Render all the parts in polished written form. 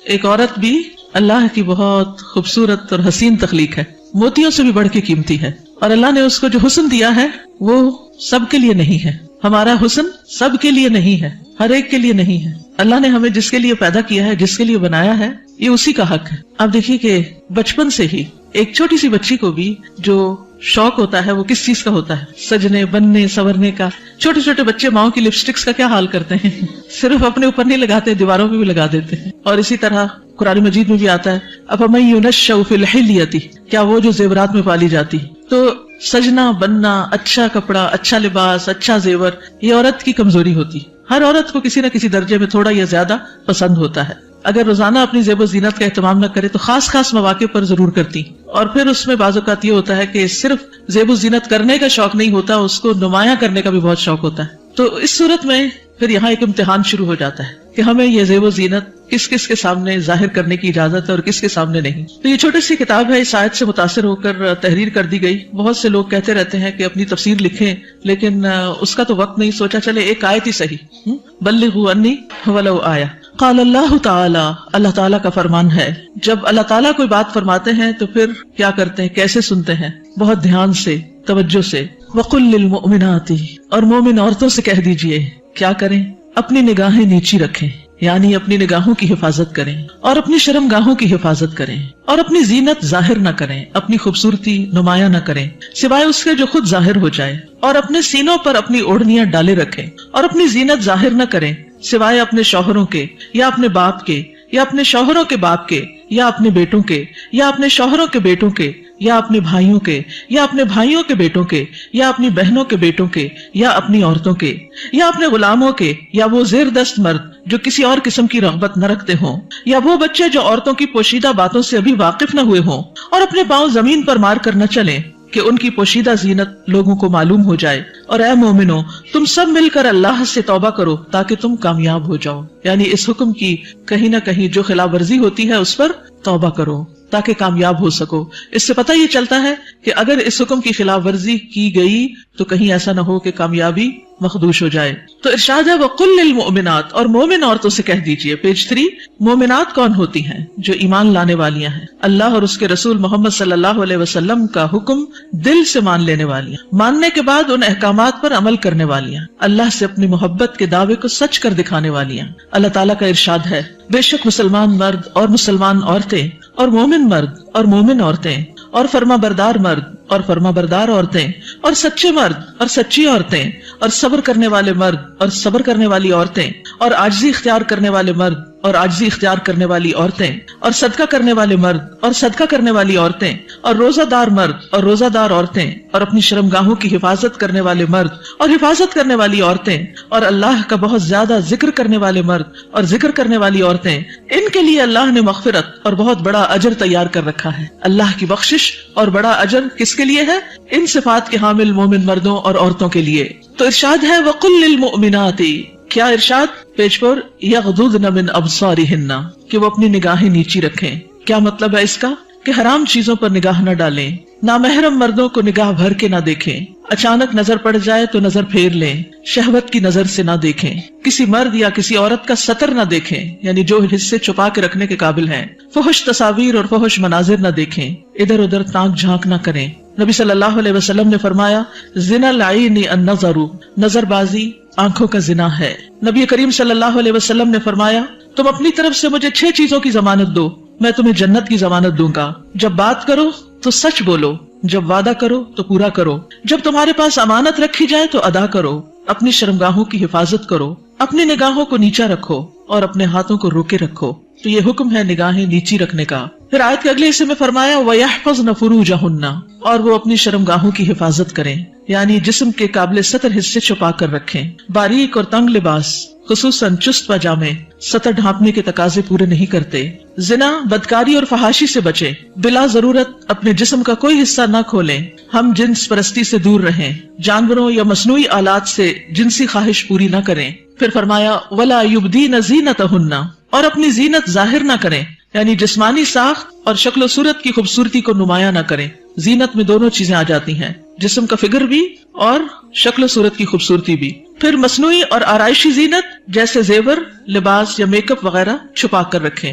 ایک عورت بھی اللہ کی بہت خوبصورت اور حسین تخلیق ہے، موتیوں سے بھی بڑھ کے قیمتی ہے، اور اللہ نے اس کو جو حسن دیا ہے وہ سب کے لیے نہیں ہے. ہمارا حسن سب کے لیے نہیں ہے، ہر ایک کے لیے نہیں ہے. اللہ نے ہمیں جس کے لیے پیدا کیا ہے، جس کے لیے بنایا ہے، یہ اسی کا حق ہے. آپ دیکھیے کہ بچپن سے ہی ایک چھوٹی سی بچی کو بھی جو شوق ہوتا ہے وہ کس چیز کا ہوتا ہے؟ سجنے بننے سورنے کا. چھوٹے چھوٹے بچے ماؤں کی لپسٹکس کا کیا حال کرتے ہیں، صرف اپنے اوپر نہیں لگاتے، دیواروں پہ بھی لگا دیتے ہیں. اور اسی طرح قرآن مجید میں بھی آتا ہے افمن ینشأ فی الحلیۃ، کیا وہ جو زیورات میں پالی جاتی. تو سجنا بننا، اچھا کپڑا، اچھا لباس، اچھا زیور، یہ عورت کی کمزوری ہوتی. ہر عورت کو کسی نہ کسی درجے میں تھوڑا یا زیادہ پسند ہوتا ہے. اگر روزانہ اپنی زیب و زینت کا اہتمام نہ کرے تو خاص مواقع پر ضرور کرتی. اور پھر اس میں بعض اوقات یہ ہوتا ہے کہ صرف زیب و زینت کرنے کا شوق نہیں ہوتا، اس کو نمایاں کرنے کا بھی بہت شوق ہوتا ہے. تو اس صورت میں پھر یہاں ایک امتحان شروع ہو جاتا ہے کہ ہمیں یہ زیب و زینت کس کس کے سامنے ظاہر کرنے کی اجازت ہے اور کس کے سامنے نہیں. تو یہ چھوٹی سی کتاب ہے، اس آیت سے متاثر ہو کر تحریر کر دی گئی. بہت سے لوگ کہتے رہتے ہیں کہ اپنی تفسیر لکھیں، لیکن اس کا تو وقت نہیں. سوچا چلے ایک آیت ہی صحیح، بلغوا انی ولو آیہ. قال اللہ تعالی، اللہ تعالیٰ کا فرمان ہے، جب اللہ تعالیٰ کوئی بات فرماتے ہیں تو پھر کیا کرتے ہیں، کیسے سنتے ہیں؟ بہت دھیان سے، توجہ سے. وقل للمؤمنات، اور مومن عورتوں سے کہہ دیجئے کیا کریں؟ اپنی نگاہیں نیچی رکھیں، یعنی اپنی نگاہوں کی حفاظت کریں، اور اپنی شرم گاہوں کی حفاظت کریں، اور اپنی زینت ظاہر نہ کریں، اپنی خوبصورتی نمایاں نہ کریں سوائے اس کے جو خود ظاہر ہو جائے، اور اپنے سینوں پر اپنی اوڑھنیاں ڈالے رکھیں، اور اپنی زینت ظاہر نہ کریں سوائے اپنے شوہروں کے یا اپنے باپ کے یا اپنے شوہروں کے باپ کے یا اپنے بیٹوں کے یا اپنے شوہروں کے بیٹوں کے یا اپنے بھائیوں کے یا اپنے بھائیوں کے بیٹوں کے یا اپنی بہنوں کے بیٹوں کے یا اپنی عورتوں کے یا اپنے غلاموں کے یا وہ زیر دست مرد جو کسی اور قسم کی رغبت نہ رکھتے ہوں یا وہ بچے جو عورتوں کی پوشیدہ باتوں سے ابھی واقف نہ ہوئے ہوں، اور اپنے پاؤں زمین پر مار کر نہ چلیں کہ ان کی پوشیدہ زینت لوگوں کو معلوم ہو جائے. اور اے مومنو، تم سب مل کر اللہ سے توبہ کرو تاکہ تم کامیاب ہو جاؤ. یعنی اس حکم کی کہیں نہ کہیں جو خلاف ورزی ہوتی ہے اس پر توبہ کرو تاکہ کامیاب ہو سکو. اس سے پتہ یہ چلتا ہے کہ اگر اس حکم کی خلاف ورزی کی گئی تو کہیں ایسا نہ ہو کہ کامیابی مخدوش ہو جائے. تو ارشاد ہے وَقُلْ لِلْمُؤْمِنَاتِ، اور مومن عورتوں سے کہہ دیجئے. پیج 3. مومنات کون ہوتی ہیں؟ جو ایمان لانے والیاں ہیں، اللہ اور اس کے رسول محمد صلی اللہ علیہ وسلم کا حکم دل سے مان لینے والیاں، ماننے کے بعد ان احکامات پر عمل کرنے والیاں، اللہ سے اپنی محبت کے دعوے کو سچ کر دکھانے والیاں. اللہ تعالیٰ کا ارشاد ہے بے شک مسلمان مرد اور مسلمان عورتیں اور مومن مرد اور مومن عورتیں اور فرما بردار مرد اور فرما بردار عورتیں اور سچے مرد اور سچی عورتیں اور صبر کرنے والے مرد اور صبر کرنے والی عورتیں اور عاجزی اختیار کرنے والے مرد اور عاجزی اختیار کرنے والی عورتیں اور صدقہ کرنے والے مرد اور صدقہ کرنے والی عورتیں اور روزہ دار مرد اور روزہ دار عورتیں اور اپنی شرمگاہوں کی حفاظت کرنے والے مرد اور حفاظت کرنے والی عورتیں اور اللہ کا بہت زیادہ ذکر کرنے والے مرد اور ذکر کرنے والی عورتیں، ان کے لیے اللہ نے مغفرت اور بہت بڑا اجر تیار کر رکھا ہے. اللہ کی بخشش اور بڑا اجر کس کے لیے ہے؟ ان صفات کے حامل مومن مردوں اور عورتوں کے لیے. تو ارشاد ہے وَقُلْ لِلْمُؤْمِنَاتِ، کیا ارشاد؟ پیج پر یغضضن من ابصارہن، کہ وہ اپنی نگاہیں نیچی رکھیں. کیا مطلب ہے اس کا؟ کہ حرام چیزوں پر نگاہ نہ ڈالیں، نامحرم مردوں کو نگاہ بھر کے نہ دیکھیں، اچانک نظر پڑ جائے تو نظر پھیر لیں، شہوت کی نظر سے نہ دیکھیں، کسی مرد یا کسی عورت کا سطر نہ دیکھیں، یعنی جو حصے چھپا کے رکھنے کے قابل ہیں، فحش تصاویر اور فحش مناظر نہ دیکھیں، ادھر ادھر تانک جھانک نہ کریں. نبی صلی اللہ علیہ وسلم نے فرمایا زنا العین النظر، نظر بازی آنکھوں کا زنا ہے. نبی کریم صلی اللہ علیہ وسلم نے فرمایا تم اپنی طرف سے مجھے 6 چیزوں کی ضمانت دو، میں تمہیں جنت کی ضمانت دوں گا. جب بات کرو تو سچ بولو، جب وعدہ کرو تو پورا کرو، جب تمہارے پاس امانت رکھی جائے تو ادا کرو، اپنی شرمگاہوں کی حفاظت کرو، اپنی نگاہوں کو نیچا رکھو اور اپنے ہاتھوں کو روکے رکھو. تو یہ حکم ہے نگاہیں نیچی رکھنے کا. پھر آیت کے اگلے حصے میں فرمایا وَيَحْفَظْنَ فُرُوجَهُنَّ، اور وہ اپنی شرمگاہوں کی حفاظت کریں، یعنی جسم کے قابل سطر حصے چھپا کر رکھیں. باریک اور تنگ لباس خصوصاً چست پاجامے سطر ڈھانپنے کے تقاضے پورے نہیں کرتے. زنا، بدکاری اور فحاشی سے بچیں، بلا ضرورت اپنے جسم کا کوئی حصہ نہ کھولیں، ہم جنس پرستی سے دور رہیں، جانوروں یا مصنوعی آلات سے جنسی خواہش پوری نہ کریں. پھر فرمایا وَلَا يُبْدِينَ زِينَتَهُنَّ، اور اپنی زینت ظاہر نہ کریں، یعنی جسمانی ساخت اور شکل و صورت کی خوبصورتی کو نمایاں نہ کریں. زینت میں دونوں چیزیں آ جاتی ہیں، جسم کا فگر بھی اور شکل و صورت کی خوبصورتی بھی. پھر مصنوعی اور آرائشی زینت جیسے زیور، لباس یا میک اپ وغیرہ چھپا کر رکھیں.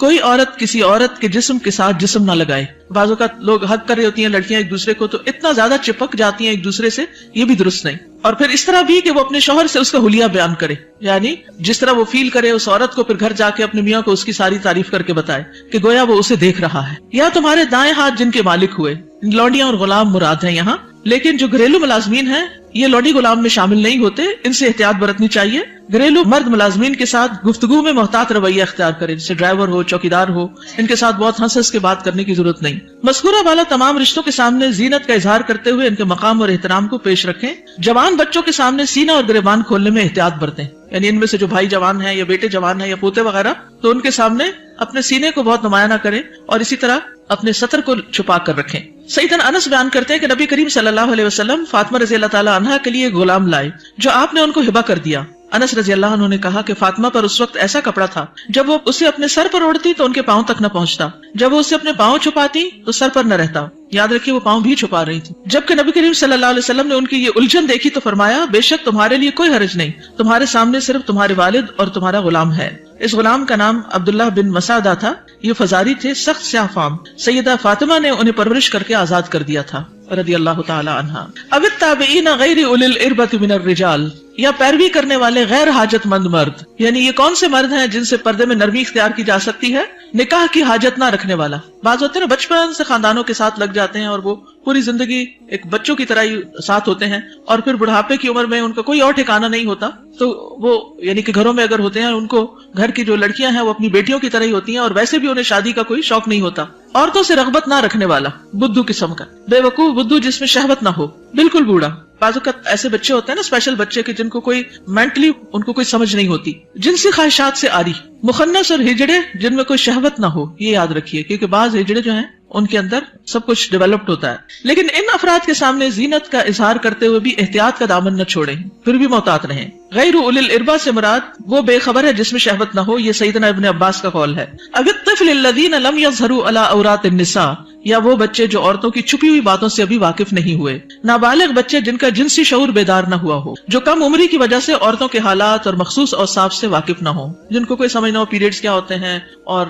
کوئی عورت کسی عورت کے جسم کے ساتھ جسم نہ لگائے. بعض اوقات لوگ حق کر رہی ہوتی ہیں لڑکیاں ایک دوسرے کو تو اتنا زیادہ چپک جاتی ہیں ایک دوسرے سے, یہ بھی درست نہیں. اور پھر اس طرح بھی کہ وہ اپنے شوہر سے اس کا حلیہ بیان کرے, یعنی جس طرح وہ فیل کرے اس عورت کو پھر گھر جا کے اپنے میاں کو اس کی ساری تعریف کر کے بتائے کہ گویا وہ اسے دیکھ رہا ہے. یا تمہارے دائیں ہاتھ جن کے مالک ہوئے, لونڈیاں اور غلام مراد ہیں یہاں, لیکن جو گھریلو ملازمین ہیں یہ لوڈی غلام میں شامل نہیں ہوتے, ان سے احتیاط برتنی چاہیے. گھریلو مرد ملازمین کے ساتھ گفتگو میں محتاط رویہ اختیار کریں, جیسے ڈرائیور ہو, چوکیدار ہو, ان کے ساتھ بہت ہنس ہنس کے بات کرنے کی ضرورت نہیں. مذکورہ والا تمام رشتوں کے سامنے زینت کا اظہار کرتے ہوئے ان کے مقام اور احترام کو پیش رکھیں. جوان بچوں کے سامنے سینہ اور گریبان کھولنے میں احتیاط برتیں, یعنی ان میں سے جو بھائی جوان ہیں یا بیٹے جوان ہیں یا پوتے وغیرہ, تو ان کے سامنے اپنے سینے کو بہت نمایاں نہ کریں اور اسی طرح اپنے سطر کو چھپا کر رکھیں. سیدنا انس بیان کرتے ہیں کہ نبی کریم صلی اللہ علیہ وسلم فاطمہ رضی اللہ تعالی عنہا کے لیے ایک غلام لائے جو آپ نے ان کو ہبہ کر دیا. انس رضی اللہ عنہ نے کہا کہ فاطمہ پر اس وقت ایسا کپڑا تھا جب وہ اسے اپنے سر پر اوڑھتی تو ان کے پاؤں تک نہ پہنچتا, جب وہ اسے اپنے پاؤں چھپاتی تو سر پر نہ رہتا. یاد رکھیے وہ پاؤں بھی چھپا رہی تھی. جبکہ نبی کریم صلی اللہ علیہ وسلم نے ان کی یہ الجھن دیکھی تو فرمایا بے شک تمہارے لیے کوئی حرج نہیں, تمہارے سامنے صرف تمہارے والد اور تمہارا غلام ہے. اس غلام کا نام عبداللہ بن مسعدہ تھا. یہ فزاری تھے, سخت سیاہ فام. سیدہ فاطمہ نے انہیں پرورش کر کے آزاد کر دیا تھا رضی اللہ تعالی عنہا. اب التابعین غیر اولی الاربۃ من الرجال, یا پیروی کرنے والے غیر حاجت مند مرد, یعنی یہ کون سے مرد ہیں جن سے پردے میں نرمی اختیار کی جا سکتی ہے؟ نکاح کی حاجت نہ رکھنے والا. بعض ہوتے ہیں نا بچپن سے خاندانوں کے ساتھ لگ جاتے ہیں اور وہ پوری زندگی ایک بچوں کی طرح ہی ساتھ ہوتے ہیں, اور پھر بڑھاپے کی عمر میں ان کا کوئی اور ٹھکانہ نہیں ہوتا, تو وہ یعنی کہ گھروں میں اگر ہوتے ہیں ان کو گھر کی جو لڑکیاں ہیں وہ اپنی بیٹیوں کی طرح ہی ہوتی ہیں, اور ویسے بھی انہیں شادی کا کوئی شوق نہیں ہوتا. عورتوں سے رغبت نہ رکھنے والا, بدھو قسم کا, بے وقوف بدھو جس میں شہوت نہ ہو, بالکل بوڑھا. بعض اوقات ایسے بچے ہوتے ہیں نا اسپیشل بچے کے جن کو کوئی مینٹلی ان کو کوئی سمجھ نہیں ہوتی, جنسی خواہشات سے آری, مخنث اور ہجڑے جن میں کوئی شہوت نہ ہو. یہ یاد رکھیے کیونکہ بعض ہجڑے جو ہیں ان کے اندر سب کچھ ڈیولپڈ ہوتا ہے. لیکن ان افراد کے سامنے زینت کا اظہار کرتے ہوئے بھی احتیاط کا دامن نہ چھوڑیں, پھر بھی محتاط رہیں. غیر اولی الاربہ سے مراد وہ بے خبر ہے جس میں شہوت نہ ہو, یہ سیدنا ابن عباس کا قول ہے. اب الطفل الذین لم یظہروا علی عورات النساء, یا وہ بچے جو عورتوں کی چھپی ہوئی باتوں سے ابھی واقف نہیں ہوئے. نابالغ بچے جن کا جنسی شعور بیدار نہ ہوا ہو, جو کم عمری کی وجہ سے عورتوں کے حالات اور مخصوص اوصاف سے واقف نہ ہو, جن کو کوئی سمجھ نہ ہو پیریڈز کیا ہوتے ہیں, اور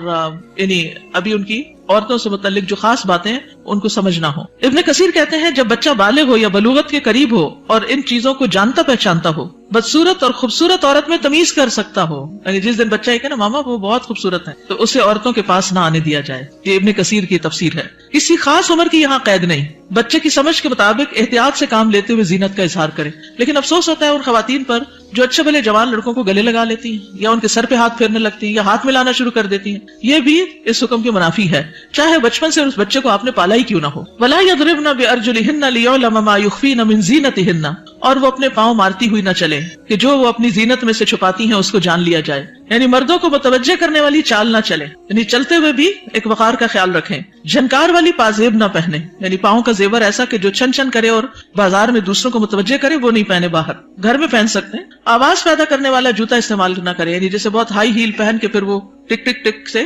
یعنی ابھی ان کی عورتوں سے متعلق جو خاص باتیں ان کو سمجھ نہ ہو. ابن کثیر کہتے ہیں جب بچہ بالغ ہو یا بلوغت کے قریب ہو اور ان چیزوں کو جانتا پہچانتا ہو, بدصورت اور خوبصورت عورت میں تمیز کر سکتا ہو, یعنی جس دن بچہ یہ کہ نا ماما وہ بہت خوبصورت ہے, تو اسے عورتوں کے پاس نہ آنے دیا جائے. یہ ابن کثیر کی تفسیر ہے. کسی خاص عمر کی یہاں قید نہیں, بچے کی سمجھ کے مطابق احتیاط سے کام لیتے ہوئے زینت کا اظہار کرے. لیکن افسوس ہوتا ہے ان خواتین پر جو اچھے بھلے جوان لڑکوں کو گلے لگا لیتی ہیں یا ان کے سر پہ ہاتھ پھیرنے لگتی ہیں یا ہاتھ ملانا شروع کر دیتی ہیں. یہ بھی اس حکم کے منافی ہے, چاہے بچپن سے اس بچے کو آپ نے پالا ہی کیوں نہ ہو. وَلَا يَضْرِبْنَ بِأَرْجُلِهِنَّ لِيُعْلَمَ مَا يُخْفِينَ مِنْ زِينَتِهِنَّ, اور وہ اپنے پاؤں مارتی ہوئی نہ چلے کہ جو وہ اپنی زینت میں سے چھپاتی ہیں اس کو جان لیا جائے. یعنی مردوں کو متوجہ کرنے والی چال نہ چلے, یعنی چلتے ہوئے بھی ایک وقار کا خیال رکھیں. جھنکار والی پازیب نہ پہنے, یعنی پاؤں کا زیور ایسا کہ جو چھن چھن کرے اور بازار میں دوسروں کو متوجہ کرے وہ نہیں پہنے, باہر گھر میں پہن سکتے ہیں. آواز پیدا کرنے والا جوتا استعمال نہ کرے, یعنی جیسے بہت ہائی ہیل پہن کے پھر وہ ٹک ٹک ٹک سے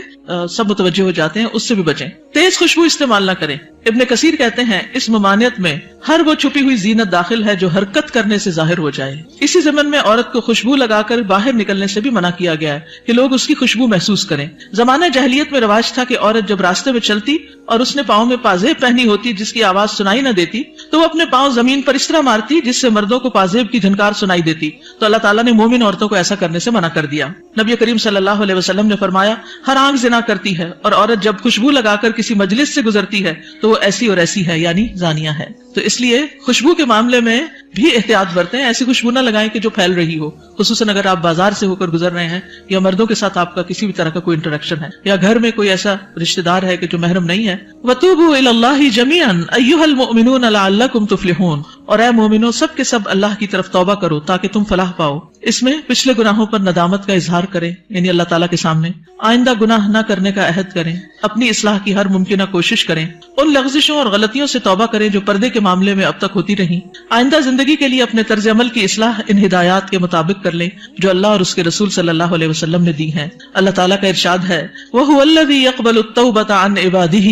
سب متوجہ ہو جاتے ہیں, اس سے بھی بچیں. تیز خوشبو استعمال نہ کریں. ابن کثیر کہتے ہیں اس ممانعت میں ہر وہ چھپی ہوئی زینت داخل ہے جو حرکت کرنے سے ظاہر ہو جائے. اسی ضمن میں عورت کو خوشبو لگا کر باہر نکلنے سے بھی منع کیا گیا ہے کہ لوگ اس کی خوشبو محسوس کریں. زمانہ جاہلیت میں رواج تھا کہ عورت جب راستے میں چلتی اور اس نے پاؤں میں پازیب پہنی ہوتی جس کی آواز سنائی نہ دیتی تو وہ اپنے پاؤں زمین پر اس طرح مارتی جس سے مردوں کو پازیب کی جھنکار سنائی دیتی. تو اللہ تعالیٰ نے مومن عورتوں کو ایسا کرنے سے منع کر دیا. نبی کریم صلی اللہ علیہ وسلم نے فرمایا ہر آنکھ زنا کرتی ہے, اور عورت جب خوشبو لگا کر کسی مجلس سے گزرتی ہے تو وہ ایسی اور ایسی ہے, یعنی زانیہ ہے. تو اس لیے خوشبو کے معاملے میں بھی احتیاط برتیں, ایسی خوشبو نہ لگائیں کہ جو پھیل رہی ہو, خصوصاً اگر آپ بازار سے ہو کر گزر رہے ہیں یا مردوں کے ساتھ آپ کا کسی بھی طرح کا کوئی انٹریکشن ہے, یا گھر میں کوئی ایسا رشتہ دار ہے کہ جو محرم نہیں ہے. وَتُوبُوا إِلَى اللَّهِ جَمِيعًا أَيُّهَا الْمُؤْمِنُونَ لَعَلَّكُمْ تُفْلِحُونَ, اور اے مومنو سب کے سب اللہ کی طرف توبہ کرو تاکہ تم فلاح پاؤ. اس میں پچھلے گناہوں پر ندامت کا اظہار کریں, یعنی اللہ تعالیٰ کے سامنے آئندہ گناہ نہ کرنے کا عہد کریں, اپنی اصلاح کی ہر ممکنہ کوشش کریں, ان لغزشوں اور غلطیوں سے توبہ کریں جو پردے کے معاملے میں اب تک ہوتی رہیں. آئندہ زندگی کے لیے اپنے طرز عمل کی اصلاح ان ہدایات کے مطابق کر لیں جو اللہ اور اس کے رسول صلی اللہ علیہ وسلم نے دی ہیں. اللہ تعالیٰ کا ارشاد ہے وَهُوَ الَّذِي يَقْبَلُ التَّوْبَةَ عَنْ عِبَادِهِ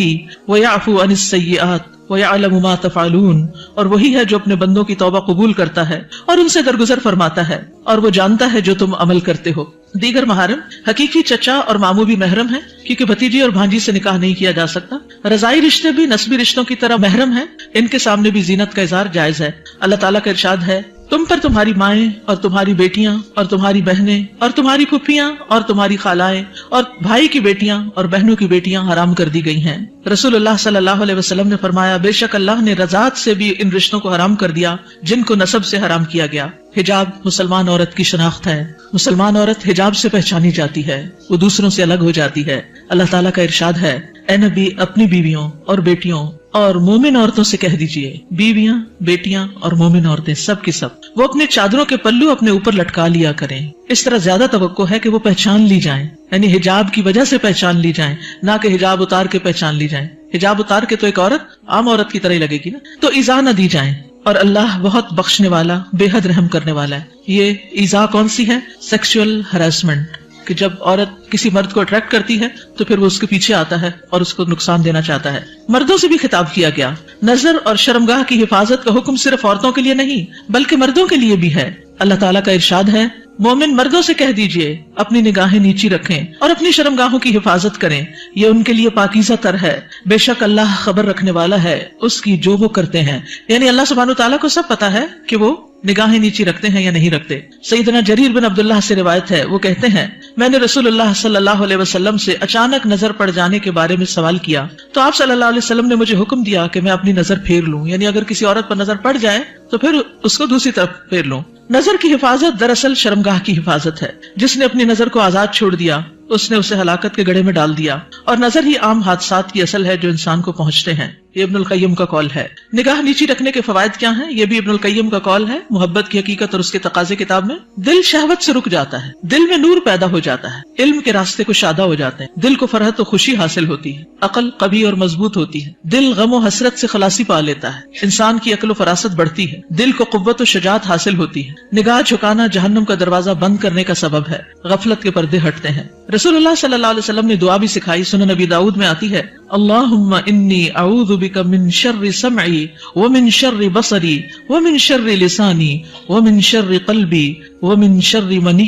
وَيَعْفُو عَنِ السَّيِّئَاتِ وَيَعْلَمُ مَا تَفْعَلُونَ, اور وہی ہے جو اپنے بندوں کی توبہ قبول کرتا ہے اور ان سے درگزر فرماتا ہے, اور وہ جانتا ہے جو تم عمل کرتے ہو. دیگر محارم حقیقی چچا اور ماموں بھی محرم ہیں، کیونکہ بھتیجی اور بھانجی سے نکاح نہیں کیا جا سکتا۔ رضائی رشتے بھی نسبی رشتوں کی طرح محرم ہیں، ان کے سامنے بھی زینت کا اظہار جائز ہے۔ اللہ تعالیٰ کا ارشاد ہے، تم پر تمہاری مائیں اور تمہاری بیٹیاں اور تمہاری بہنیں اور تمہاری پھپھیاں اور تمہاری خالائیں اور بھائی کی بیٹیاں اور بہنوں کی بیٹیاں حرام کر دی گئی ہیں۔ رسول اللہ صلی اللہ علیہ وسلم نے فرمایا، بے شک اللہ نے رضاعت سے بھی ان رشتوں کو حرام کر دیا جن کو نسب سے حرام کیا گیا۔ حجاب مسلمان عورت کی شناخت ہے، مسلمان عورت حجاب سے پہچانی جاتی ہے، وہ دوسروں سے الگ ہو جاتی ہے۔ اللہ تعالیٰ کا ارشاد ہے، اے نبی اپنی بیویوں اور بیٹیوں اور مومن عورتوں سے کہہ دیجئے، بیویاں بیٹیاں اور مومن عورتیں سب کی سب وہ اپنے چادروں کے پلو اپنے اوپر لٹکا لیا کریں۔ اس طرح زیادہ توقع ہے کہ وہ پہچان لی جائیں، یعنی حجاب کی وجہ سے پہچان لی جائیں، نہ کہ حجاب اتار کے پہچان لی جائیں۔ حجاب اتار کے تو ایک عورت عام عورت کی طرح ہی لگے گی نا، تو ایذا نہ دی جائیں۔ اور اللہ بہت بخشنے والا، بے حد رحم کرنے والا ہے۔ یہ ایذا کون سی ہے؟ سیکسول ہراسمنٹ، کہ جب عورت کسی مرد کو اٹریکٹ کرتی ہے تو پھر وہ اس کے پیچھے آتا ہے اور اس کو نقصان دینا چاہتا ہے۔ مردوں سے بھی خطاب کیا گیا۔ نظر اور شرمگاہ کی حفاظت کا حکم صرف عورتوں کے لیے نہیں بلکہ مردوں کے لیے بھی ہے۔ اللہ تعالیٰ کا ارشاد ہے، مومن مردوں سے کہہ دیجئے اپنی نگاہیں نیچی رکھیں اور اپنی شرمگاہوں کی حفاظت کریں، یہ ان کے لیے پاکیزہ تر ہے، بے شک اللہ خبر رکھنے والا ہے اس کی جو وہ کرتے ہیں۔ یعنی اللہ سبحانہ تعالیٰ کو سب پتا ہے کہ وہ نگاہیں نیچی رکھتے ہیں یا نہیں رکھتے۔ سیدنا جریر بن عبداللہ سے روایت ہے، وہ کہتے ہیں، میں نے رسول اللہ صلی اللہ علیہ وسلم سے اچانک نظر پڑ جانے کے بارے میں سوال کیا تو آپ صلی اللہ علیہ وسلم نے مجھے حکم دیا کہ میں اپنی نظر پھیر لوں، یعنی اگر کسی عورت پر نظر پڑ جائے تو پھر اس کو دوسری طرف پھیر لوں۔ نظر کی حفاظت دراصل شرمگاہ کی حفاظت ہے۔ جس نے اپنی نظر کو آزاد چھوڑ دیا اس نے اسے ہلاکت کے گڑھے میں ڈال دیا، اور نظر ہی عام حادثات کی اصل ہے جو انسان کو پہنچتے ہیں۔ یہ ابن القیم کا قول ہے۔ نگاہ نیچی رکھنے کے فوائد کیا ہیں؟ یہ بھی ابن القیم کا قول ہے، محبت کی حقیقت اور اس کے تقاضے کتاب میں۔ دل شہوت سے رک جاتا ہے، دل میں نور پیدا ہو جاتا ہے، علم کے راستے کو شادہ ہو جاتے ہیں، دل کو فرحت و خوشی حاصل ہوتی ہے، عقل قوی اور مضبوط ہوتی ہے، دل غم و حسرت سے خلاصی پا لیتا ہے، انسان کی عقل و فراست بڑھتی ہے، دل کو قوت و شجاعت حاصل ہوتی ہے۔ نگاہ جھکانا جہنم کا دروازہ بند کرنے کا سبب ہے، غفلت کے پردے ہٹتے ہیں۔ رسول اللہ صلی اللہ علیہ وسلم نے دعا بھی سکھائی، سنن نبی داؤد میں آتی ہے، اللہم انی اعوذ بک من شر سمعی ومن شر بصری ومن شر لسانی ومن شر قلبی ومن شر منی۔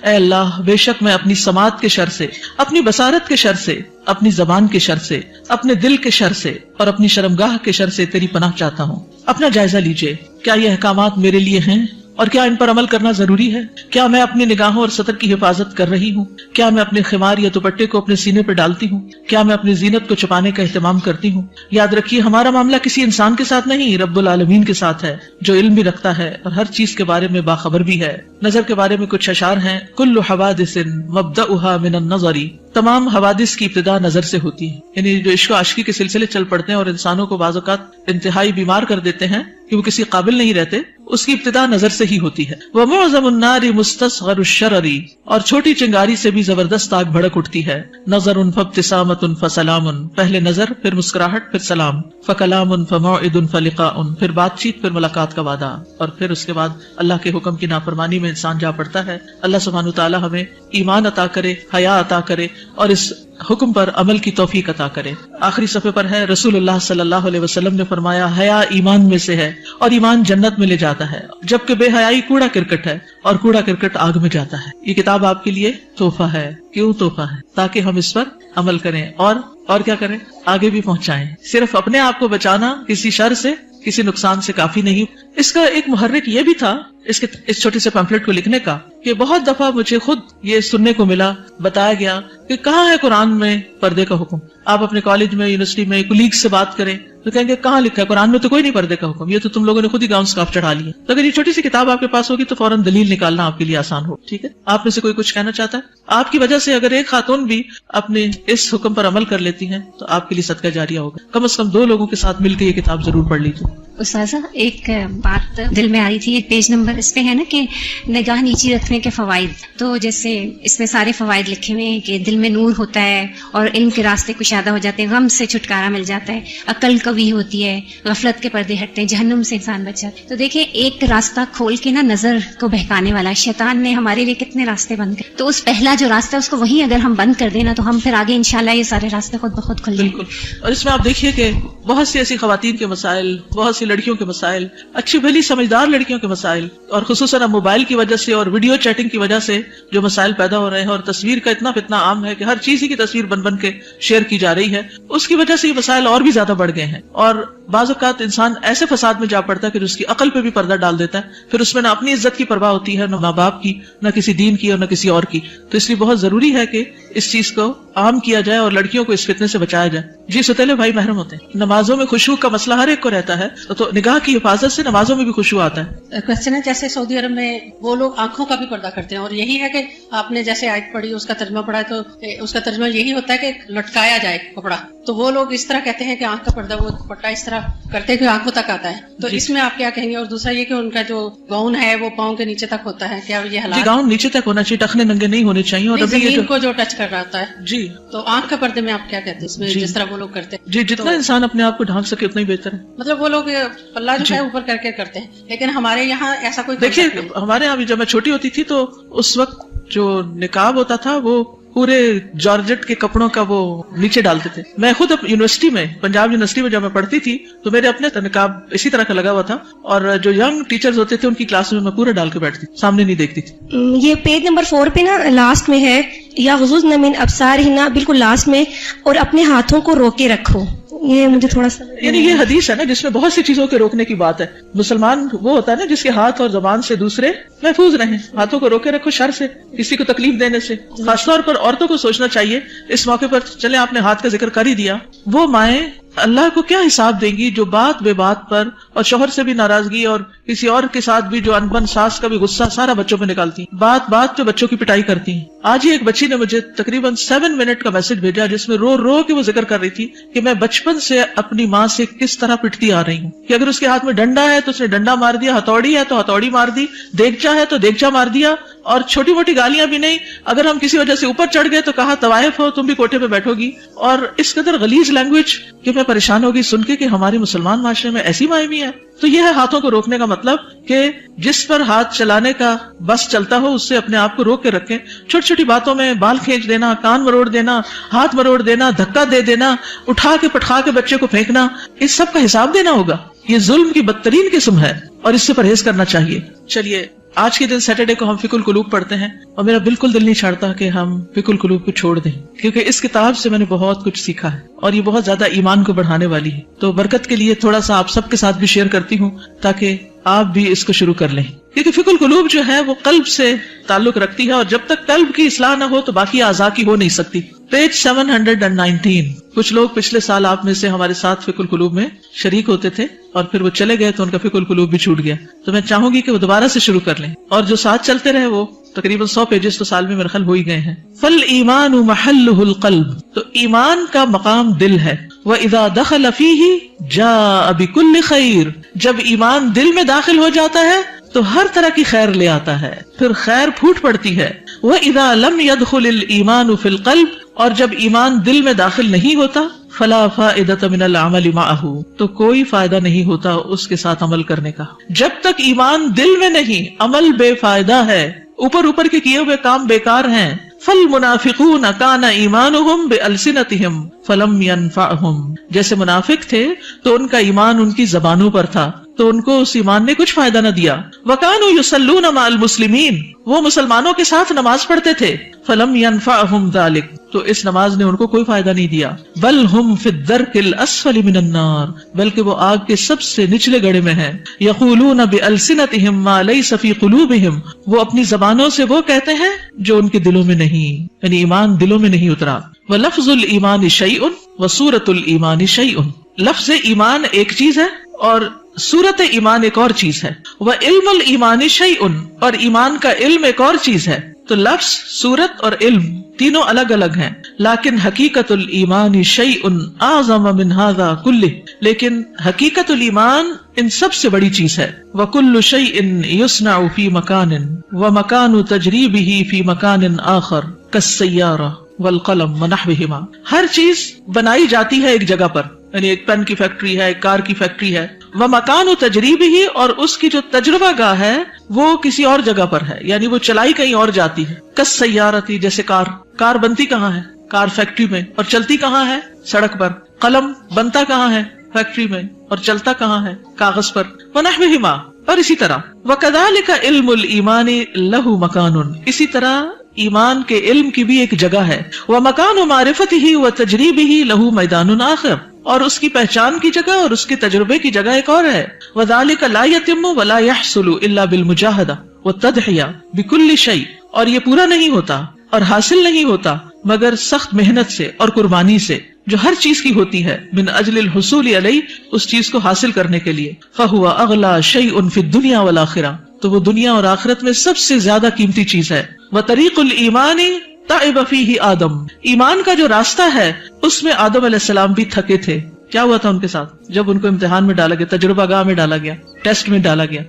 اے اللہ، بے شک میں اپنی سماعت کے شر سے، اپنی بصارت کے شر سے، اپنی زبان کے شر سے، اپنے دل کے شر سے اور اپنی شرمگاہ کے شر سے تیری پناہ چاہتا ہوں۔ اپنا جائزہ لیجئے، کیا یہ احکامات میرے لیے ہیں اور کیا ان پر عمل کرنا ضروری ہے؟ کیا میں اپنی نگاہوں اور سطر کی حفاظت کر رہی ہوں؟ کیا میں اپنے خمار یا دوپٹے کو اپنے سینے پر ڈالتی ہوں؟ کیا میں اپنی زینت کو چھپانے کا اہتمام کرتی ہوں؟ یاد رکھیے، ہمارا معاملہ کسی انسان کے ساتھ نہیں، رب العالمین کے ساتھ ہے، جو علم بھی رکھتا ہے اور ہر چیز کے بارے میں باخبر بھی ہے۔ نظر کے بارے میں کچھ اشعار ہیں، کل حوادث مبدأها من النظر، تمام حوادث کی ابتدا نظر سے ہوتی ہے۔ یعنی جو عشق و عاشقی کے سلسلے چل پڑتے ہیں اور انسانوں کو بعض اوقات انتہائی بیمار کر دیتے ہیں کہ وہ کسی قابل نہیں رہتے، اس کی ابتدا نظر سے ہی ہوتی ہے۔ وَمُعْظَمُ النَّارِ مُسْتَصْغَرُ الشَّرَرِ، اور چھوٹی چنگاری سے بھی زبردست آگ بھڑک اٹھتی ہے۔ نظر فابتسامۃ فسلام، پہلے نظر پھر مسکراہٹ پھر سلام، فکلام فموعد فلقاء، پھر بات چیت پھر ملاقات کا وعدہ، اور پھر اس کے بعد اللہ کے حکم کی نافرمانی میں انسان جا پڑتا ہے۔ اللہ سبحانہ تعالی ہمیں ایمان عطا کرے، حیا عطا کرے اور اس حکم پر عمل کی توفیق عطا کرے۔ آخری صفحے پر ہے، رسول اللہ صلی اللہ علیہ وسلم نے فرمایا، حیا ایمان میں سے ہے اور ایمان جنت میں لے جاتا ہے، جبکہ بے حیائی کوڑا کرکٹ ہے اور کوڑا کرکٹ آگ میں جاتا ہے۔ یہ کتاب آپ کے لیے تحفہ ہے۔ کیوں تحفہ ہے؟ تاکہ ہم اس پر عمل کریں اور کیا کریں؟ آگے بھی پہنچائیں۔ صرف اپنے آپ کو بچانا کسی شر سے، کسی نقصان سے کافی نہیں۔ اس کا ایک محرک یہ بھی تھا اس چھوٹے سے پمفلٹ کو لکھنے کا کہ بہت دفعہ مجھے خود یہ سننے کو ملا، بتایا گیا کہ کہاں ہے قرآن میں پردے کا حکم۔ آپ اپنے کالج میں، یونیورسٹی میں کولیگ سے بات کریں تو کہیں گے کہاں لکھا ہے قرآن میں؟ تو کوئی نہیں پردے کا حکم، یہ تو تم لوگوں نے خود ہی گاؤن سکارف چڑھا لی ہے۔ تو اگر یہ چھوٹی سی کتاب آپ کے پاس ہوگی تو فوراً دلیل نکالنا آپ کے لیے آسان ہو۔ ٹھیک ہے، آپ میں سے کوئی کچھ کہنا چاہتا ہے؟ آپ کی وجہ سے اگر ایک خاتون بھی اپنے اس حکم پر عمل کر لیتی ہیں تو آپ کے لیے صدقہ جاریہ ہوگا۔ کم از کم 2 لوگوں کے ساتھ مل کے یہ کتاب ضرور پڑھ لیجیے۔ استاذہ، ایک بات دل میں آ رہی تھی، پیج نمبر اس پہ ہے نا کہ نگاہ نیچی رکھنے کے فوائد، تو جیسے اس میں سارے فوائد لکھے ہوئے ہیں کہ دل میں نور ہوتا ہے اور علم کے راستے کشادہ ہو جاتے ہیں، غم سے چھٹکارا مل جاتا ہے، عقل قوی ہوتی ہے، غفلت کے پردے ہٹتے ہیں، جہنم سے انسان بچ جاتا ہے۔ تو دیکھیں، ایک راستہ کھول کے نا نظر کو بہکانے والا شیطان نے ہمارے لیے کتنے راستے بند کر، تو اس پہلا جو راستہ ہے اس کو وہیں اگر ہم بند کر دیں نا تو ہم پھر آگے انشاءاللہ یہ سارے راستے خود بخود کھل جائیں۔ بالکل، اور اس میں آپ دیکھیے کہ بہت سی ایسی خواتین کے مسائل، بہت سی سی لڑکیوں کے مسائل، اچھی بھلی سمجھدار لڑکیوں کے مسائل، اور خصوصاً اب موبائل کی وجہ سے اور ویڈیو چیٹنگ کی وجہ سے جو مسائل پیدا ہو رہے ہیں، اور تصویر کا اتنا فتنہ عام ہے کہ ہر چیز ہی کی تصویر بن بن کے شیئر کی جا رہی ہے، اس کی وجہ سے یہ مسائل اور بھی زیادہ بڑھ گئے ہیں. اور بعض اوقات انسان ایسے فساد میں جا پڑتا ہے کہ اس کی عقل پہ بھی پردہ ڈال دیتا ہے، پھر اس میں نہ اپنی عزت کی پرواہ ہوتی ہے، نہ ماں باپ کی، نہ کسی دین کی، اور نہ کسی اور کی. تو اس لیے بہت ضروری ہے کہ اس چیز کو عام کیا جائے اور لڑکیوں کو اس فتنے سے بچایا جائے. جی ستیلے بھائی محرم ہوتے ہیں. نمازوں میں خشوع کا مسئلہ ہر ایک کو رہتا ہے، تو نگاہ کی حفاظت سے نمازوں میں بھی خشوع آتا ہے. کوشچن ہے جیسے سعودی عرب میں وہ لوگ آنکھوں کا بھی پردہ کرتے ہیں، اور یہی ہے کہ آپ نے جیسے آیت پڑھی اس کا ترجمہ پڑھا ہے تو اس کا ترجمہ یہی ہوتا ہے کہ لٹکایا جائے کپڑا، تو وہ لوگ اس طرح کہتے ہیں کہ آنکھ کا پردہ وہ پٹا اس طرح کرتے ہیں کہ آنکھوں تک آتا ہے. تو اس میں آپ کیا کہیں گے؟ اور دوسرا یہ کہ ان کا جو گاؤن ہے وہ پاؤں کے نیچے تک ہوتا ہے، کیا یہ حلال؟ جی گاؤن نیچے تک ہونا چاہیے، ٹخنے ننگے نہیں ہونے چاہیے. اور زمین کو جو ٹچ کر رہا ہوتا ہے. جی تو آنکھ کے پردے میں آپ کیا کہتے ہیں اس میں جس طرح وہ لوگ کرتے ہیں؟ جی جتنا انسان اپنے آپ کو ڈھانک سکے اتنا ہی بہتر ہے. مطلب وہ لوگ پلہ جو ہے اوپر کر کے کرتے ہیں، لیکن ہمارے یہاں ایسا کوئی دیکھیے ہمارے یہاں بھی جب میں چھوٹی ہوتی تھی تو اس وقت جو نقاب ہوتا تھا وہ پورے جارجٹ کے کپڑوں کا وہ نیچے ڈالتے تھے. میں خود یونیورسٹی میں، پنجاب یونیورسٹی میں جب میں پڑھتی تھی تو میرے اپنے نقاب اسی طرح کا لگا ہوا تھا، اور جو ینگ ٹیچرز ہوتے تھے ان کی کلاس میں میں پورا ڈال کے بیٹھتی تھی، سامنے نہیں دیکھتی تھی. یہ پیج نمبر 4 پہ نا لاسٹ میں ہے، یا غضضن من ابصارہن، بالکل لاسٹ میں، اور اپنے ہاتھوں کو روکے رکھو. یہ مجھے تھوڑا سا یعنی یہ حدیث ہے نا جس میں بہت سی چیزوں کے روکنے کی بات ہے. مسلمان وہ ہوتا ہے نا جس کے ہاتھ اور زبان سے دوسرے محفوظ رہیں. ہاتھوں کو روکے رکھو شر سے، کسی کو تکلیف دینے سے. خاص طور پر عورتوں کو سوچنا چاہیے اس موقع پر. چلے آپ نے ہاتھ کا ذکر کر ہی دیا، وہ مائیں اللہ کو کیا حساب دیں گی جو بات بے بات پر اور شوہر سے بھی ناراضگی اور کسی اور کے ساتھ بھی جو انبن ساس کا بھی غصہ سارا بچوں پہ نکالتی، بات بات پہ بچوں کی پٹائی کرتی ہیں. آج ہی ایک بچی نے مجھے تقریباً 7 منٹ کا میسج بھیجا جس میں رو رو کے وہ ذکر کر رہی تھی کہ میں بچپن سے اپنی ماں سے کس طرح پٹتی آ رہی ہوں کہ اگر اس کے ہاتھ میں ڈنڈا ہے تو اس نے ڈنڈا مار دیا، ہتھوڑی ہے تو ہتھوڑی مار دی، دیگچا ہے تو دیگچا مار دیا، اور چھوٹی موٹی گالیاں بھی نہیں. اگر ہم کسی وجہ سے اوپر چڑھ گئے تو کہا طوائف ہو تم بھی کوٹھے پہ بیٹھو گی. اور اس قدر غلیظ لینگویج کہ میں پریشان ہوگی سن کے کہ ہمارے مسلمان معاشرے میں ایسی مائیں بھی ہیں. تو یہ ہے ہاتھوں کو روکنے کا مطلب کہ جس پر ہاتھ چلانے کا بس چلتا ہو اس سے اپنے آپ کو روک کے رکھیں. چھوٹی چھوٹی باتوں میں بال کھینچ دینا، کان مروڑ دینا، ہاتھ مروڑ دینا، دھکا دے دینا، اٹھا کے پٹخا کے بچے کو پھینکنا، اس سب کا حساب دینا ہوگا. یہ ظلم کی بدترین قسم ہے اور اس سے پرہیز کرنا چاہیے. چلیے آج کے دن سیٹرڈے کو ہم فقہ القلوب پڑھتے ہیں، اور میرا بالکل دل نہیں چاہتا کہ ہم فقہ القلوب کو چھوڑ دیں، کیونکہ اس کتاب سے میں نے بہت کچھ سیکھا ہے اور یہ بہت زیادہ ایمان کو بڑھانے والی ہے. تو برکت کے لیے تھوڑا سا آپ سب کے ساتھ بھی شیئر کرتی ہوں تاکہ آپ بھی اس کو شروع کر لیں، کیونکہ فقہ القلوب جو ہے وہ قلب سے تعلق رکھتی ہے، اور جب تک قلب کی اصلاح نہ ہو تو باقی اعضاء کی ہو نہیں سکتی. پیج 719. کچھ لوگ پچھلے سال آپ میں سے ہمارے ساتھ فقہ القلوب میں شریک ہوتے تھے اور پھر وہ چلے گئے تو ان کا فقہ القلوب بھی چھوٹ گیا. تو میں چاہوں گی کہ وہ دوبارہ سے شروع کر لیں، اور جو ساتھ چلتے رہے وہ تقریباً 100 پیجز تو سال میں میرے خیال ہو ہی گئے ہیں. فالایمان محلہ القلب، تو ایمان کا مقام دل ہے. وَإِذَا دَخَلَ فِيهِ جَاءَ بِكُلِّ خَيْرٍ، جب ایمان دل میں داخل ہو جاتا ہے تو ہر طرح کی خیر لے آتا ہے، پھر خیر پھوٹ پڑتی ہے. وَإِذَا لَمْ يَدْخُلِ الْإِيمَانُ فِي الْقَلْبِ، اور جب ایمان دل میں داخل نہیں ہوتا، فَلَا فَائِدَةَ مِنَ الْعَمَلِ مَعَهُ، تو کوئی فائدہ نہیں ہوتا اس کے ساتھ عمل کرنے کا. جب تک ایمان دل میں نہیں، عمل بے فائدہ ہے، اوپر اوپر کے کیے ہوئے کام بیکار ہیں. فالمنافقون کان ایمانہم بألسنتہم فلم ینفعہم، جیسے منافق تھے تو ان کا ایمان ان کی زبانوں پر تھا تو ان کو اس ایمان نے کچھ فائدہ نہ دیا. وکانوا یصلون مع المسلمین، وہ مسلمانوں کے ساتھ نماز پڑھتے تھے. فلم ینفعہم ذلک، تو اس نماز نے ان کو کوئی فائدہ نہیں دیا. بل ہم فی الدرک الاسفل من النار، بلکہ وہ آگ کے سب سے نچلے گڑھے میں ہیں. یقولون بألسنتہم ما لیس فی قلوبہم، وہ اپنی زبانوں سے وہ کہتے ہیں جو ان کے دلوں میں نہیں، یعنی ایمان دلوں میں نہیں اترا. وَلَفْظُ الْإِيمَانِ شَيْءٌ وَصُورَةُ الْإِيمَانِ شَيْءٌ، لفظ ایمان ایک چیز ہے اور صورت ایمان ایک اور چیز ہے. وَعِلْمُ الْإِيمَانِ شَيْءٌ، اور ایمان کا علم ایک اور چیز ہے. تو لفظ، صورت اور علم تینوں الگ الگ ہیں. لیکن حقیقت الایمان شیء اعظم من هذا کلہ، لیکن حقیقت الایمان ان سب سے بڑی چیز ہے. وکل شیء یصنع فی مکان ومکان تجریبہ فی مکان آخر کالسیارہ والقلم ونحوہما، ہر چیز بنائی جاتی ہے ایک جگہ پر، یعنی ایک پین کی فیکٹری ہے، ایک کار کی فیکٹری ہے. ومکان تجریبہ، اور اس کی جو تجربہ گاہ ہے وہ کسی اور جگہ پر ہے، یعنی وہ چلائی کہیں اور جاتی ہے. کالسیارتی، جیسے کار بنتی کہاں ہے؟ کار فیکٹری میں، اور چلتی کہاں ہے؟ سڑک پر. قلم بنتا کہاں ہے؟ فیکٹری میں، اور چلتا کہاں ہے؟ کاغذ پر. وَنَحْوِهِمَا، اور اسی طرح. وَكَذَلِكَ عِلْمُ الْإِيمَانِ لَهُ مَكَانٌ، اسی طرح ایمان کے علم کی بھی ایک جگہ ہے. وَمَكَانُ مَعْرِفَتِهِ وَتَجْرِيبِهِ لَهُ مَيْدَانٌ آخر، اور اس کی پہچان کی جگہ اور اس کے تجربے کی جگہ ایک اور ہے. وَذَلِكَ لَا يَتِمُّ وَلَا يَحْصُلُ إِلَّا بِالْمُجَاهَدَةِ وَالتَّضْحِيَةِ بِكُلِّ شَيْءٍ، اور یہ پورا نہیں ہوتا اور حاصل نہیں ہوتا مگر سخت محنت سے اور قربانی سے، جو ہر چیز کی ہوتی ہے. من اجل الحصول علیہ، اس چیز کو حاصل کرنے کے لیے. فہو اغلی شیء فی الدنیا والآخرہ، تو وہ دنیا اور آخرت میں سب سے زیادہ قیمتی چیز ہے. وطریق الایمان تعب فیہ آدم، ایمان کا جو راستہ ہے اس میں آدم علیہ السلام بھی تھکے تھے. کیا ہوا تھا ان کے ساتھ؟ جب ان کو امتحان میں ڈالا گیا، تجربہ گاہ میں ڈالا گیا، ٹیسٹ میں ڈالا گیا،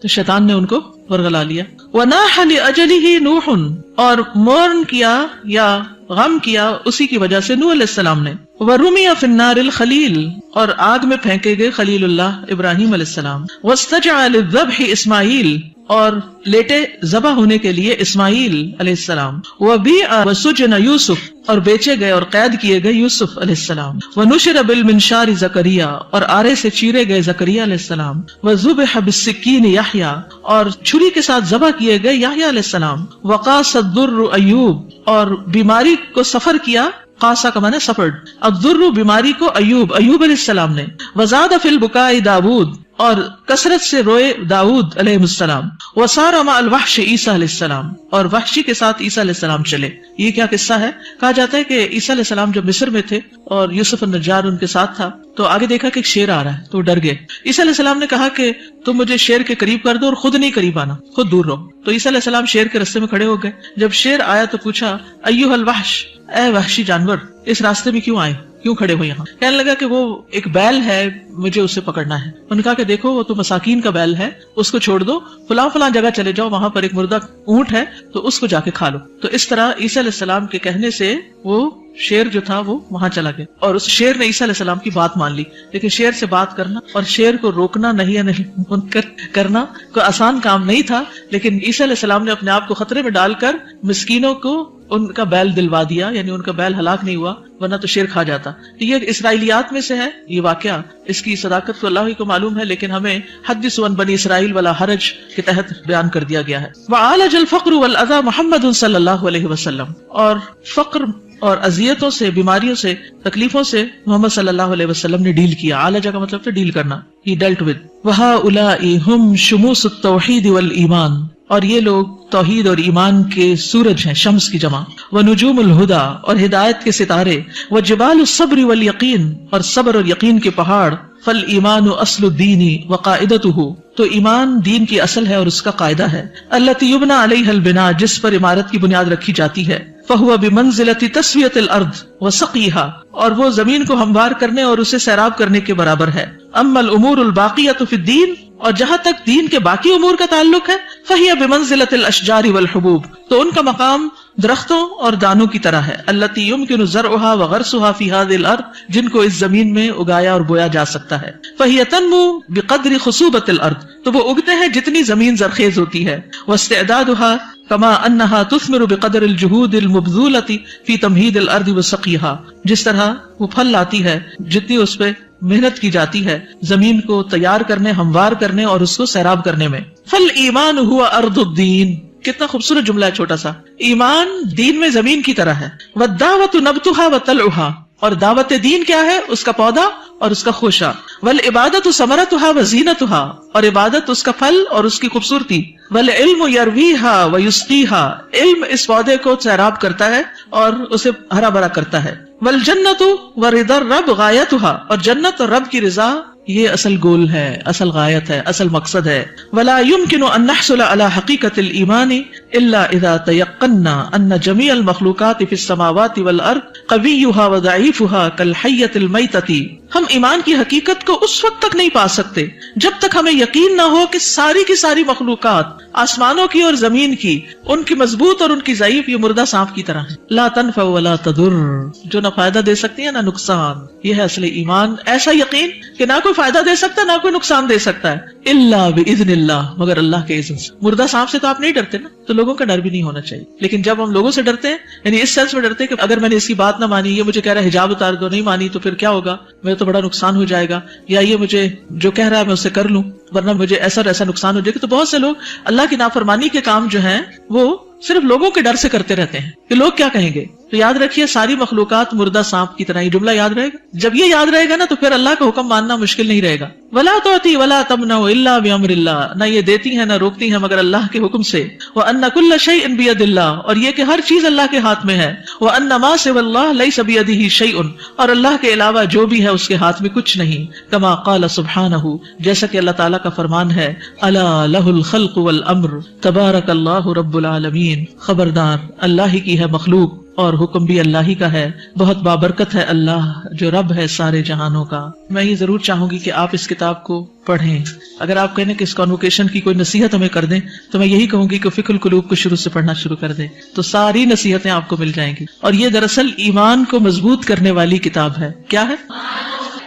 تو شیطان نے ان کو ورغلا لیا. وَنَاحَ لِأَجَلِهِ نُوحٌ، اور مورن کیا یا غم کیا اسی کی وجہ سے نوح علیہ السلام نے. وَرُمِيَ فِي النَّارِ الْخَلِيلِ، اور آگ میں پھینکے گئے خلیل اللہ ابراہیم علیہ السلام. وَاسْتَجَعَ لِلذَّبْحِ اسماعیل، اور لیٹے ذبح ہونے کے لیے اسماعیل علیہ السلام. وَبِيعَ وَسُجِنَ یوسف، اور بیچے گئے اور قید کیے گئے یوسف علیہ السلام. وَنُشِرَ بِالْمِنشَارِ زکریا، اور آرے سے چیرے گئے زکریا علیہ السلام. وَذُبِحَ بِالسِّكِّينِ یحییٰ، اور چھری کے ساتھ ذبح کیے گئے یحییٰ علیہ السلام. وَقَاسَ الضُّرُّ ایوب، اور بیماری کو سفر کیا، قاسا کا معنی سفرڈ، الضر بیماری کو ایوب علیہ السلام نے. وزاد فی البکاء داود، اور کثرت سے روئے داود علیہ السلام. وصار مع الوحش عیسیٰ علیہ السلام، اور وحشی کے ساتھ عیسیٰ علیہ السلام چلے. یہ کیا قصہ ہے؟ کہا جاتا ہے کہ عیسیٰ علیہ السلام جب مصر میں تھے اور یوسف النجار ان کے ساتھ تھا، تو آگے دیکھا کہ ایک شیر آ رہا ہے تو وہ ڈر گئے. عیسیٰ علیہ السلام نے کہا کہ تم مجھے شیر کے قریب کر دو اور خود نہیں قریب آنا، خود دور رہو. تو عیسیٰ علیہ السلام شیر کے راستے میں کھڑے ہو گئے. جب شیر آیا تو پوچھا ایھا الوحش، اے وحشی جانور، اس راستے میں کیوں آئے، کیوں کھڑے ہو یہاں؟ کہنے لگا کہ وہ ایک بیل ہے، مجھے اسے پکڑنا ہے. انہوں نے کہا کہ دیکھو وہ تو مساکین کا بیل ہے، اس کو چھوڑ دو، فلاں فلاں جگہ چلے جاؤ، وہاں پر ایک مردہ اونٹ ہے تو اس کو جا کے کھا لو. تو اس طرح عیسیٰ علیہ السلام کے کہنے سے وہ شیر جو تھا وہ وہاں چلا گیا، اور اس شیر نے عیسیٰ علیہ السلام کی بات مان لی. لیکن شیر سے بات کرنا اور شیر کو روکنا نہیں منکر کرنا کوئی آسان کام نہیں تھا. لیکن عیسیٰ علیہ السلام نے اپنے آپ کو خطرے میں ڈال کر مسکینوں کو ان کا بیل دلوا دیا، یعنی ان کا بیل ہلاک نہیں ہوا، ورنہ تو شیر کھا جاتا. یہ اسرائیلیات میں سے ہے یہ واقعہ، اس کی صداقت تو اللہ ہی کو معلوم ہے، لیکن ہمیں حدث عن بنی اسرائیل ولا حرج کے تحت بیان کر دیا گیا ہے. وعالج الفقر والاذى محمد صلی اللہ علیہ وسلم، اور فقر اور اذیتوں سے، بیماریوں سے، تکلیفوں سے محمد صلی اللہ علیہ وسلم نے ڈیل کیا. عالجہ کا مطلب تھا ڈیل کرنا، he dealt with. وَهَؤُلَاءِ هُمْ شُمُوسُ التَّوْحِيدِ وَالْإِيمَانِ، اور یہ لوگ توحید اور ایمان کے سورج ہیں، شمس کی جمع. وَنُجُومُ الْهُدَى، اور ہدایت کے ستارے. وَجِبَالُ الصَّبْرِ وَالْيَقِينِ، اور صبر اور یقین کے پہاڑ. فَالْإِيمَانُ أَصْلُ الدِّينِ وَقَاعِدَتُهُ، تو ایمان دین کی اصل ہے اور اس کا قاعدہ ہے. الَّتِي يُبْنَى عَلَيْهَا الْبِنَاءُ، جس پر عمارت کی بنیاد رکھی جاتی ہے. فَهُوَ بِمَنزِلَةِ تَسْوِيَةِ الْأَرْضِ وَسَقْيِهَا، اور وہ زمین کو ہموار کرنے اور اسے سیراب کرنے کے برابر ہے. اما الامور الباقیۃ فی الدین، اور جہاں تک دین کے باقی امور کا تعلق ہے، فہی بمنزلۃ الاشجار والحبوب، تو ان کا مقام درختوں اور دانوں کی طرح ہے. التی یمکن زرعها وغرسها فی هذه الارض، جن کو اس زمین میں اگایا اور بویا جا سکتا ہے. فہی تنمو بقدر خصوبۃ الارض، تو وہ اگتے ہیں جتنی زمین زرخیز ہوتی ہے. واستعدادها کما انہا تثمر بقدر الجہود المبذولۃ فی تمہید الارض وسقیها، جس طرح وہ پھل لاتی ہے جتنی اس پہ محنت کی جاتی ہے زمین کو تیار کرنے، ہموار کرنے اور اس کو سیراب کرنے میں. فالایمان هو ارض الدین، کتنا خوبصورت جملہ ہے چھوٹا سا. ایمان دین میں زمین کی طرح ہے. والدعوۃ نبتها وطلعها، اور دعوت دین کیا ہے؟ اس کا پودا اور اس کا خوشہ. والعبادۃ ثمرتها وزینتها، اور عبادت اس کا پھل اور اس کی خوبصورتی. والعلم یرویها ویسقیها، علم اس پودے کو سیراب کرتا ہے اور اسے ہرا بھرا کرتا ہے. والجنۃ ورضا الرب غایتها، اور جنت اور رب کی رضا یہ اصل گول ہے، اصل غایت ہے، اصل مقصد ہے. ولا يمكن ان نحصل على حقيقة الايمان الا اذا تيقنا ان جميع المخلوقات في السماوات والارض قويها وضعيفها كالحية الميتة، ہم ایمان کی حقیقت کو اس وقت تک نہیں پا سکتے جب تک ہمیں یقین نہ ہو کہ ساری کی ساری مخلوقات، آسمانوں کی اور زمین کی، ان کی مضبوط اور ان کی ضعیف یہ مردہ سانپ کی طرح ہے. لا تنفع ولا تضر، جو نہ فائدہ دے سکتی ہے نہ نقصان. یہ ہے اصل ایمان، ایسا یقین کہ نہ کوئی فائدہ دے سکتا نہ کوئی نقصان دے سکتا ہے، الا باذن اللہ، مگر اللہ کے اذن سے۔ مردہ سانپ سے تو آپ نہیں ڈرتے نا، تو لوگوں کا ڈر بھی نہیں ہونا چاہیے، لیکن جب ہم لوگوں سے ڈرتے ہیں، یعنی اس سینس میں ڈرتے ہیں کہ اگر میں نے اس کی بات نہ مانی، یہ مجھے کہہ رہا ہے حجاب اتار دو، نہیں مانی تو پھر کیا ہوگا، میرا تو بڑا نقصان ہو جائے گا، یا یہ مجھے جو کہہ رہا ہے میں اسے کر لوں ورنہ مجھے ایسا اور ایسا نقصان ہو جائے گا۔ تو بہت سے لوگ اللہ کی نافرمانی کے کام جو ہیں وہ صرف لوگوں کے ڈر سے کرتے رہتے ہیں کہ لوگ کیا کہیں گے۔ تو یاد رکھیے ساری مخلوقات مردہ سانپ کی طرح، یہ جملہ یاد رہے گا۔ جب یہ یاد رہے گا نا تو پھر اللہ کا حکم ماننا مشکل نہیں رہے گا۔ ولا تعطی ولا تمنع الا بامر اللہ، نہ یہ دیتی ہیں نہ روکتی ہیں مگر اللہ کے حکم سے۔ وان کل شیء بید اللہ، اور یہ کہ ہر چیز اللہ کے ہاتھ میں ہے۔ وان ما سوى اللہ لیس بیدہ شیء، اور اللہ کے علاوہ جو بھی ہے اس کے ہاتھ میں کچھ نہیں۔ کما قال سبحانہ، جیسا کہ اللہ تعالیٰ کا فرمان ہے، الا لہ الخلق والامر تبارک اللہ رب العالمین، خبردار اللہ ہی کی ہے مخلوق اور حکم بھی اللہ ہی کا ہے، بہت بابرکت ہے اللہ جو رب ہے سارے جہانوں کا۔ میں یہ ضرور چاہوں گی کہ آپ اس کتاب کو پڑھیں۔ اگر آپ کہنے کہ اس کانوکیشن کی کوئی نصیحت ہمیں کر دیں تو میں یہی کہوں گی کہ فقہ القلوب کو شروع سے پڑھنا شروع کر دیں، تو ساری نصیحتیں آپ کو مل جائیں گی۔ اور یہ دراصل ایمان کو مضبوط کرنے والی کتاب ہے۔ کیا ہے؟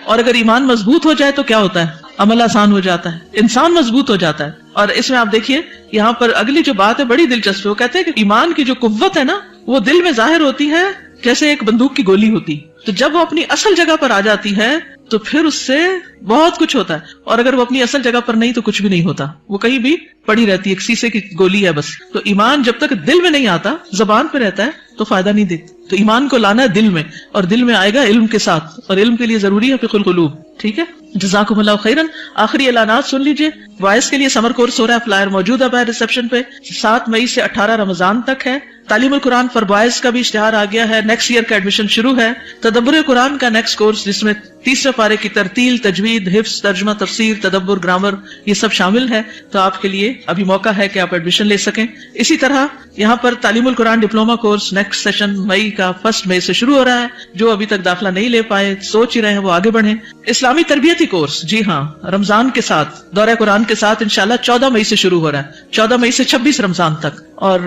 اور اگر ایمان مضبوط ہو جائے تو کیا ہوتا ہے؟ عمل آسان ہو جاتا ہے، انسان مضبوط ہو جاتا ہے۔ اور اس میں آپ دیکھیے یہاں پر اگلی جو بات ہے بڑی دلچسپ ہے، وہ کہتے ہیں کہ ایمان کی جو قوت ہے نا وہ دل میں ظاہر ہوتی ہے جیسے ایک بندوق کی گولی ہوتی، تو جب وہ اپنی اصل جگہ پر آ جاتی ہے تو پھر اس سے بہت کچھ ہوتا ہے، اور اگر وہ اپنی اصل جگہ پر نہیں تو کچھ بھی نہیں ہوتا، وہ کہیں بھی پڑی رہتی ہے، ایک شیشے کی گولی ہے بس۔ تو ایمان جب تک دل میں نہیں آتا، زبان پہ رہتا ہے تو فائدہ نہیں دیتا۔ تو ایمان کو لانا ہے دل میں، اور دل میں آئے گا علم کے ساتھ، اور علم کے لیے ضروری ہے فقہ القلوب۔ ٹھیک ہے، جزاکم اللہ خیرن۔ آخری اعلانات سن لیجئے۔ وائس کے لیے سمر کورس ہو رہا ہے، فلائر موجود ہے باہر ریسپشن پہ، 7 مئی سے 18 رمضان تک ہے۔ تعلیم القرآن فار بوائز کا بھی اشتہار آ گیا ہے، نیکسٹ ایئر کا ایڈمیشن شروع ہے۔ تدبر قرآن کا نیکسٹ کورس جس میں 3 پارے کی ترتیل، تجوید، حفظ، ترجمہ، تفسیر، تدبر، گرامر یہ سب شامل ہے، تو آپ کے لیے ابھی موقع ہے کہ آپ ایڈمیشن لے سکیں۔ اسی طرح یہاں پر تعلیم القرآن ڈپلوما کورس نیکسٹ سیشن مئی کا 1 مئی سے شروع ہو رہا ہے۔ جو ابھی تک داخلہ نہیں لے پائے، سوچ ہی رہے ہیں، وہ آگے بڑھیں۔ اسلامی تربیتی کورس، جی ہاں، رمضان کے ساتھ دورہ قرآن کے ساتھ انشاءاللہ 14 مئی سے شروع ہو رہا ہے، 14 مئی سے 26 رمضان تک، اور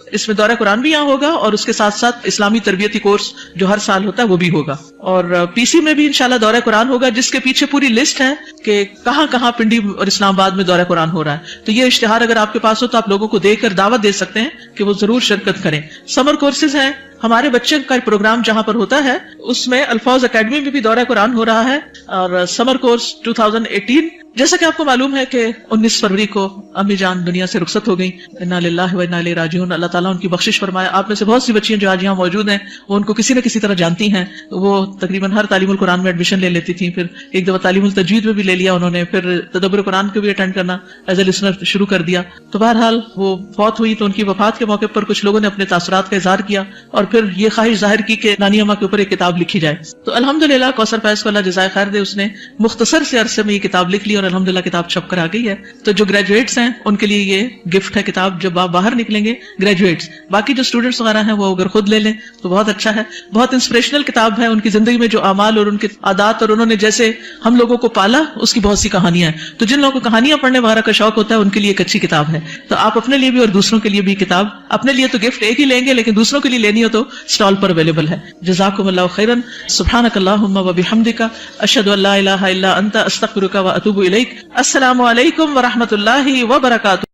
اس میں دورہ قرآن بھی یہاں ہوگا، اور اس کے ساتھ ساتھ اسلامی تربیتی کورس جو ہر سال ہوتا ہے وہ بھی ہوگا، اور پی سی میں بھی انشاءاللہ دورہ قرآن ہوگا، جس کے پیچھے پوری لسٹ ہے کہ کہاں کہاں پنڈی اور اسلام آباد میں دورہ قرآن ہو رہا ہے۔ تو یہ اشتہار اگر آپ کے پاس ہو تو آپ لوگوں کو دے کر دعوت دے سکتے ہیں کہ وہ ضرور شرکت کریں۔ سمر کورسز ہیں، ہمارے بچے کا پروگرام جہاں پر ہوتا ہے اس میں الفاظ اکیڈمی میں بھی دورہ قرآن ہو رہا ہے، اور سمر کورس 2018 جیسا کہ آپ کو معلوم ہے کہ 19 فروری کو امی جان دنیا سے رخصت ہو گئی، انا للہ و انا الیہ راجعون۔ اللہ تعالیٰ ان کی بخشش فرمائے۔ آپ میں سے بہت سی بچیاں جو آج یہاں موجود ہیں وہ ان کو کسی نہ کسی طرح جانتی ہیں، وہ تقریباً ہر تعلیم القرآن میں ایڈمیشن لے لیتی تھیں، پھر ایک دفعہ تعلیم التجوید میں بھی لے لیا انہوں نے، پھر تدبر قرآن کو بھی اٹینڈ کرنا ایز اے لسنر شروع کر دیا۔ تو بہرحال وہ فوت ہوئی تو ان کی وفات کے موقع پر کچھ لوگوں نے اپنے تاثرات کا اظہار کیا، اور پھر یہ خواہش ظاہر کی کہ نانی اماں کے اوپر ایک کتاب لکھی جائے۔ تو الحمدللہ کوثر فیض کو اللہ جزائے خیر دے، اس نے مختصر سے عرصے میں یہ کتاب لکھ لی، اور الحمدللہ کتاب چھپ کر آ گئی ہے۔ تو جو گریجویٹس ہیں ان کے لیے یہ گفٹ ہے کتاب، جب آپ باہر نکلیں گے گریجویٹس، باقی جو اسٹوڈنٹس وغیرہ ہیں وہ اگر خود لے لیں تو بہت اچھا ہے۔ بہت انسپریشنل کتاب ہے، ان کی زندگی میں جو اعمال اور ان کے عادات اور انہوں نے جیسے ہم لوگوں کو پالا اس کی بہت سی کہانیاں ہیں۔ تو جن لوگوں کو کہانیاں پڑھنے وغیرہ کا شوق ہوتا ہے ان کے لیے ایک اچھی کتاب ہے۔ تو آپ اپنے لیے بھی اور دوسروں کے لیے بھی کتاب، اپنے لیے تو گفٹ ایک ہی لیں گے لیکن دوسروں کے لیے لینی ہو تو اسٹال پر اویلیبل ہے۔ جزاکم اللہ خیرا، سبحانک اللہم و بحمدک، اشہد ان لا الہ الا انت، استغفرک و اتوب الیک۔ السلام علیکم ورحمۃ اللہ وبرکاتہ۔